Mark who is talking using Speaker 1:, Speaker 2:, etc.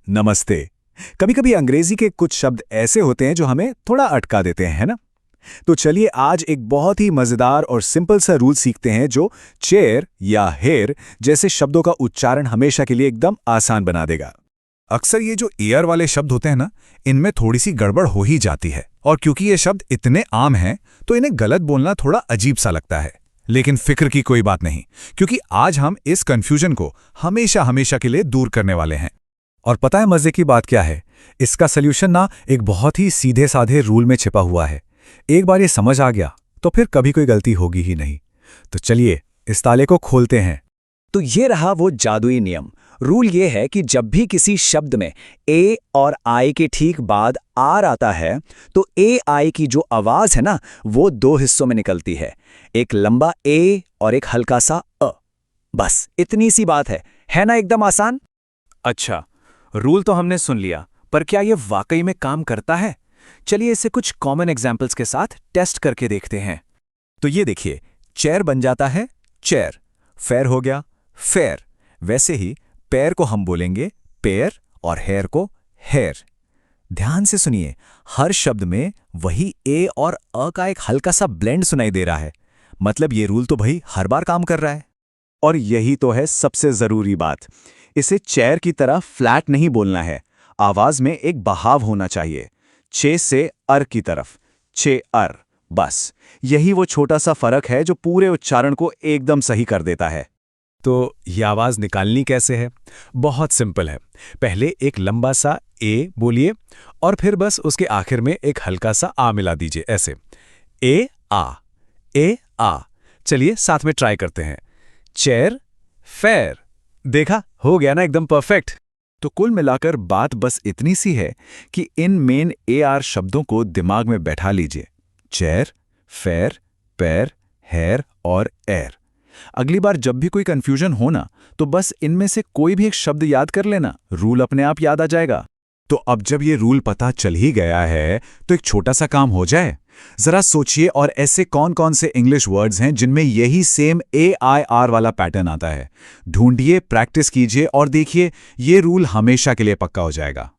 Speaker 1: नमस्ते। कभी कभी अंग्रेजी के कुछ शब्द ऐसे होते हैं जो हमें थोड़ा अटका देते हैं, है ना? तो चलिए आज एक बहुत ही मजेदार और सिंपल सा रूल सीखते हैं जो चेयर या हेयर जैसे शब्दों का उच्चारण हमेशा के लिए एकदम आसान बना देगा।
Speaker 2: अक्सर ये जो एयर वाले शब्द होते हैं ना, इनमें थोड़ी सी गड़बड़ हो ही जाती है। और क्योंकि ये शब्द इतने आम हैं, तो इन्हें गलत बोलना थोड़ा अजीब सा लगता है। लेकिन फिक्र की कोई बात नहीं, क्योंकि आज हम इस कंफ्यूजन को हमेशा हमेशा के लिए दूर करने वाले हैं।
Speaker 1: और पता है मजे की बात क्या है? इसका सल्यूशन ना एक बहुत ही सीधे साधे रूल में छिपा हुआ है। एक बार ये समझ आ गया तो फिर कभी कोई गलती होगी ही नहीं। तो चलिए इस ताले को खोलते हैं।
Speaker 3: तो ये रहा वो जादुई नियम। रूल ये है कि जब भी किसी शब्द में ए और आई के ठीक बाद आर आता है, तो ए आई की जो आवाज है ना, वो दो हिस्सों में निकलती है। एक लंबा ए और एक हल्का सा अ। बस इतनी सी बात है ना? एकदम आसान।
Speaker 4: अच्छा, रूल तो हमने सुन लिया, पर क्या ये वाकई में काम करता है? चलिए इसे कुछ कॉमन एग्जाम्पल्स के साथ टेस्ट करके देखते हैं।
Speaker 1: तो ये देखिए, चेयर बन जाता है चेयर, फेयर हो गया फेयर। वैसे ही पैर को हम बोलेंगे पेयर और हेयर को हेयर। ध्यान से सुनिए, हर शब्द में वही ए और अ का एक हल्का सा ब्लेंड सुनाई दे रहा है। मतलब ये रूल तो भाई हर बार काम कर रहा है। और यही तो है सबसे जरूरी बात, इसे चेयर की तरह फ्लैट नहीं बोलना है। आवाज में एक बहाव होना चाहिए, चे से अर की तरफ, चे अर। बस यही वो छोटा सा फर्क है जो पूरे उच्चारण को एकदम सही कर देता है।
Speaker 2: तो ये आवाज निकालनी कैसे है? बहुत सिंपल है। पहले एक लंबा सा ए बोलिए और फिर बस उसके आखिर में एक हल्का सा आ मिला दीजिए, ऐसे ए आ, ए आ। चलिए साथ में ट्राई करते हैं। Chair fair. देखा, हो गया ना एकदम परफेक्ट।
Speaker 1: तो कुल मिलाकर बात बस इतनी सी है कि इन मेन ए आर शब्दों को दिमाग में बैठा लीजिए, चेयर, फेयर, पैर, हेयर और एयर। अगली बार जब भी कोई कंफ्यूजन हो ना, तो बस इनमें से कोई भी एक शब्द याद कर लेना, रूल अपने आप याद आ जाएगा। तो अब जब ये रूल पता चल ही गया है, तो एक छोटा सा काम हो जाए। जरा सोचिए और ऐसे कौन कौन से इंग्लिश वर्ड्स हैं जिनमें यही सेम ए आई आर वाला पैटर्न आता है। ढूंढिए, प्रैक्टिस कीजिए और देखिए ये रूल हमेशा के लिए पक्का हो जाएगा।